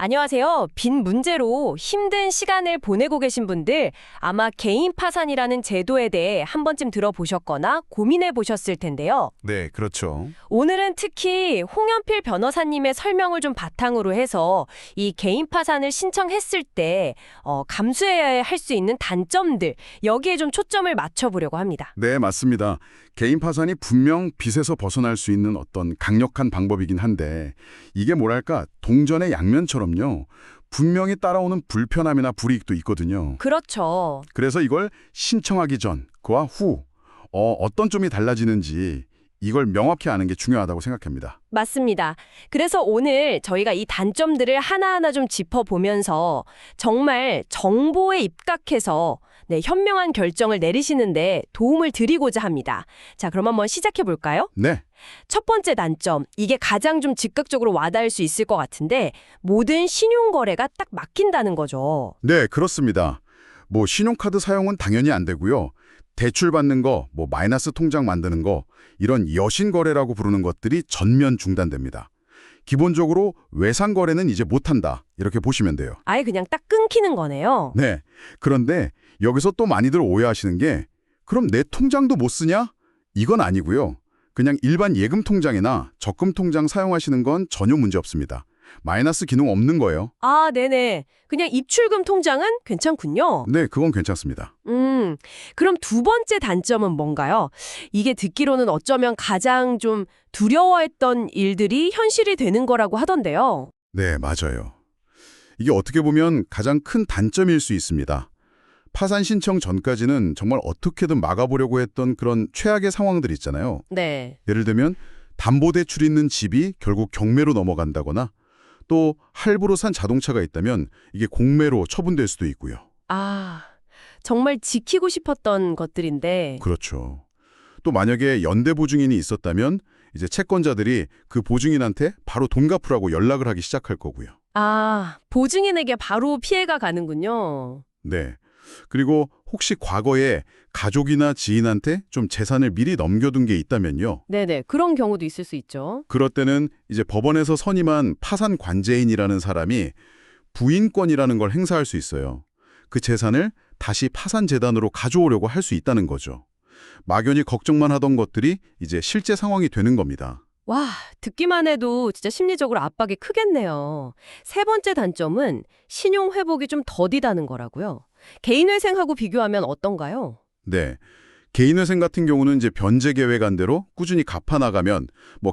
안녕하세요. 빈 문제로 힘든 시간을 보내고 계신 분들 아마 개인 파산이라는 제도에 대해 한 번쯤 들어보셨거나 고민해 보셨을 텐데요. 네, 그렇죠. 오늘은 특히 홍연필 변호사님의 설명을 좀 바탕으로 해서 이 개인 파산을 신청했을 때 감수해야 할 수 있는 단점들 여기에 좀 초점을 맞춰보려고 합니다. 네, 맞습니다. 개인 파산이 분명 빚에서 벗어날 수 있는 어떤 강력한 방법이긴 한데 이게 뭐랄까 동전의 양면처럼요. 분명히 따라오는 불편함이나 불이익도 있거든요. 그렇죠. 그래서 이걸 신청하기 전, 그와 후 어떤 점이 달라지는지 이걸 명확히 아는 게 중요하다고 생각합니다. 맞습니다. 그래서 오늘 저희가 이 단점들을 하나하나 좀 짚어보면서 정말 정보에 입각해서 현명한 결정을 내리시는데 도움을 드리고자 합니다. 자, 그럼 한번 시작해 볼까요? 네, 첫 번째 단점, 이게 가장 좀 즉각적으로 와닿을 수 있을 것 같은데 모든 신용거래가 딱 막힌다는 거죠. 네, 그렇습니다. 신용카드 사용은 당연히 안 되고요. 대출 받는 거, 마이너스 통장 만드는 거, 이런 여신 거래라고 부르는 것들이 전면 중단됩니다. 기본적으로 외상 거래는 이제 못한다. 이렇게 보시면 돼요. 아예 그냥 딱 끊기는 거네요. 네. 그런데 여기서 또 많이들 오해하시는 게 그럼 내 통장도 못 쓰냐? 이건 아니고요. 그냥 일반 예금 통장이나 적금 통장 사용하시는 건 전혀 문제 없습니다. 마이너스 기능 없는 거예요. 아, 네네. 그냥 입출금 통장은 괜찮군요. 네, 그건 괜찮습니다. 그럼 두 번째 단점은 뭔가요? 이게 듣기로는 어쩌면 가장 좀 두려워했던 일들이 현실이 되는 거라고 하던데요. 네, 맞아요. 이게 어떻게 보면 가장 큰 단점일 수 있습니다. 파산 신청 전까지는 정말 어떻게든 막아보려고 했던 그런 최악의 상황들 있잖아요. 네. 예를 들면 담보대출 있는 집이 결국 경매로 넘어간다거나 또 할부로 산 자동차가 있다면 이게 공매로 처분될 수도 있고요. 아, 정말 지키고 싶었던 것들인데. 그렇죠. 또 만약에 연대보증인이 있었다면 이제 채권자들이 그 보증인한테 바로 돈 갚으라고 연락을 하기 시작할 거고요. 아, 보증인에게 바로 피해가 가는군요. 네. 그리고 혹시 과거에 가족이나 지인한테 좀 재산을 미리 넘겨둔 게 있다면요. 네네. 그런 경우도 있을 수 있죠. 그럴 때는 이제 법원에서 선임한 파산 관제인이라는 사람이 부인권이라는 걸 행사할 수 있어요. 그 재산을 다시 파산 재단으로 가져오려고 할 수 있다는 거죠. 막연히 걱정만 하던 것들이 이제 실제 상황이 되는 겁니다. 와, 듣기만 해도 진짜 심리적으로 압박이 크겠네요. 세 번째 단점은 신용 회복이 좀 더디다는 거라고요. 개인회생하고 비교하면 어떤가요? 네. 개인회생 같은 경우는 이제 변제 계획안대로 꾸준히 갚아 나가면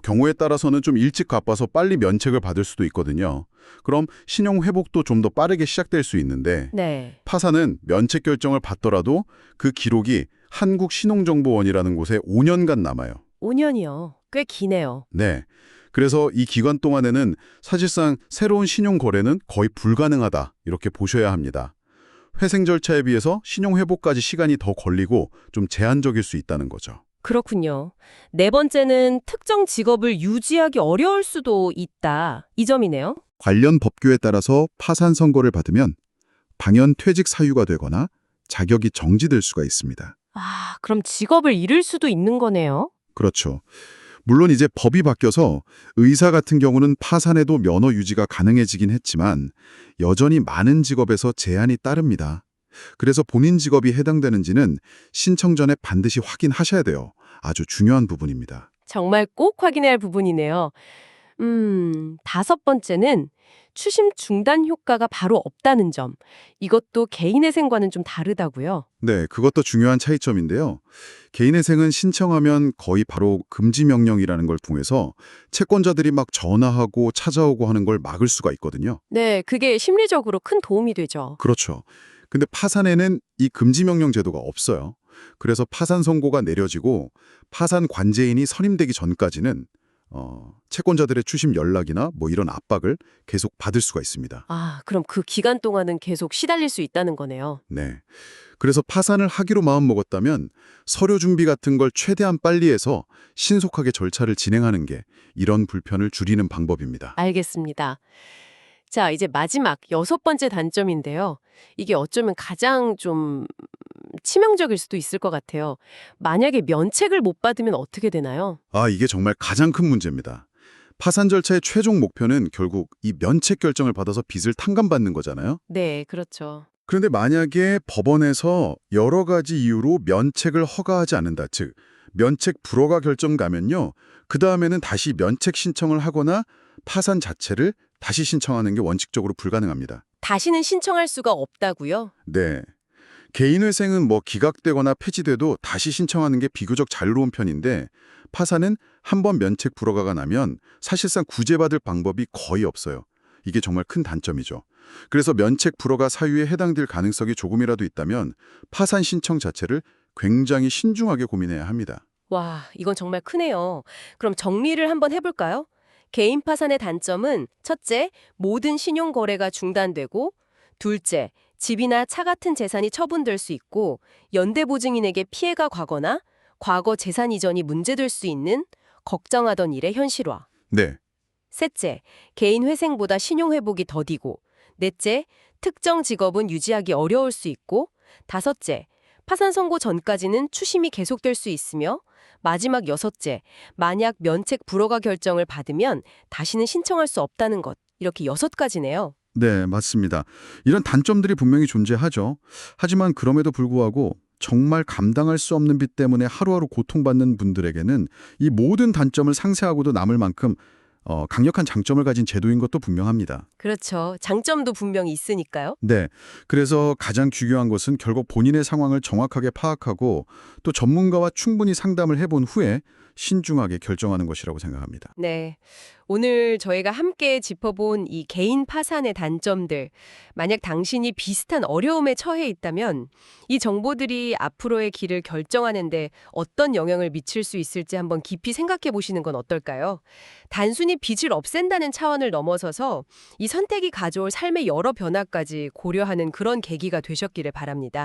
경우에 따라서는 좀 일찍 갚아서 빨리 면책을 받을 수도 있거든요. 그럼 신용 회복도 좀 더 빠르게 시작될 수 있는데 네. 파산은 면책 결정을 받더라도 그 기록이 한국신용정보원이라는 곳에 5년간 남아요. 5년이요. 꽤 기네요. 네. 그래서 이 기간 동안에는 사실상 새로운 신용 거래는 거의 불가능하다 이렇게 보셔야 합니다. 회생 절차에 비해서 신용 회복까지 시간이 더 걸리고 좀 제한적일 수 있다는 거죠. 그렇군요. 네 번째는 특정 직업을 유지하기 어려울 수도 있다. 이 점이네요. 관련 법규에 따라서 파산 선고를 받으면 방연 퇴직 사유가 되거나 자격이 정지될 수가 있습니다. 아, 그럼 직업을 잃을 수도 있는 거네요. 그렇죠. 물론 이제 법이 바뀌어서 의사 같은 경우는 파산해도 면허 유지가 가능해지긴 했지만 여전히 많은 직업에서 제한이 따릅니다. 그래서 본인 직업이 해당되는지는 신청 전에 반드시 확인하셔야 돼요. 아주 중요한 부분입니다. 정말 꼭 확인해야 할 부분이네요. 다섯 번째는 추심 중단 효과가 바로 없다는 점. 이것도 개인회생과는 좀 다르다고요. 네, 그것도 중요한 차이점인데요. 개인회생은 신청하면 거의 바로 금지 명령이라는 걸 통해서 채권자들이 막 전화하고 찾아오고 하는 걸 막을 수가 있거든요. 네, 그게 심리적으로 큰 도움이 되죠. 그렇죠. 근데 파산에는 이 금지 명령 제도가 없어요. 그래서 파산 선고가 내려지고 파산 관제인이 선임되기 전까지는 채권자들의 추심 연락이나 이런 압박을 계속 받을 수가 있습니다. 아, 그럼 그 기간 동안은 계속 시달릴 수 있다는 거네요. 네. 그래서 파산을 하기로 마음먹었다면 서류 준비 같은 걸 최대한 빨리 해서 신속하게 절차를 진행하는 게 이런 불편을 줄이는 방법입니다. 알겠습니다. 자, 이제 마지막 여섯 번째 단점인데요. 이게 어쩌면 가장 좀 치명적일 수도 있을 것 같아요. 만약에 면책을 못 받으면 어떻게 되나요? 이게 정말 가장 큰 문제입니다. 파산 절차의 최종 목표는 결국 이 면책 결정을 받아서 빚을 탕감받는 거잖아요. 네, 그렇죠. 그런데 만약에 법원에서 여러 가지 이유로 면책을 허가하지 않는다, 즉 면책 불허가 결정 가면요, 그 다음에는 다시 면책 신청을 하거나 파산 자체를 다시 신청하는 게 원칙적으로 불가능합니다. 다시는 신청할 수가 없다고요? 네. 개인회생은 뭐 기각되거나 폐지돼도 다시 신청하는 게 비교적 자유로운 편인데 파산은 한 번 면책 불허가가 나면 사실상 구제받을 방법이 거의 없어요. 이게 정말 큰 단점이죠. 그래서 면책 불허가 사유에 해당될 가능성이 조금이라도 있다면 파산 신청 자체를 굉장히 신중하게 고민해야 합니다. 와, 이건 정말 크네요. 그럼 정리를 한번 해볼까요? 개인 파산의 단점은 첫째, 모든 신용 거래가 중단되고 둘째, 집이나 차 같은 재산이 처분될 수 있고 연대보증인에게 피해가 가거나 과거 재산 이전이 문제될 수 있는 걱정하던 일의 현실화. 네, 셋째, 개인 회생보다 신용 회복이 더디고 넷째, 특정 직업은 유지하기 어려울 수 있고 다섯째, 파산 선고 전까지는 추심이 계속될 수 있으며 마지막 여섯째, 만약 면책 불허가 결정을 받으면 다시는 신청할 수 없다는 것. 이렇게 6가지네요. 네, 맞습니다. 이런 단점들이 분명히 존재하죠. 하지만 그럼에도 불구하고 정말 감당할 수 없는 빚 때문에 하루하루 고통받는 분들에게는 이 모든 단점을 상쇄하고도 남을 만큼 강력한 장점을 가진 제도인 것도 분명합니다. 그렇죠. 장점도 분명히 있으니까요. 네, 그래서 가장 중요한 것은 결국 본인의 상황을 정확하게 파악하고 또 전문가와 충분히 상담을 해본 후에 신중하게 결정하는 것이라고 생각합니다. 네. 오늘 저희가 함께 짚어본 이 개인 파산의 단점들, 만약 당신이 비슷한 어려움에 처해 있다면 이 정보들이 앞으로의 길을 결정하는데 어떤 영향을 미칠 수 있을지 한번 깊이 생각해 보시는 건 어떨까요? 단순히 빚을 없앤다는 차원을 넘어서서 이 선택이 가져올 삶의 여러 변화까지 고려하는 그런 계기가 되셨기를 바랍니다.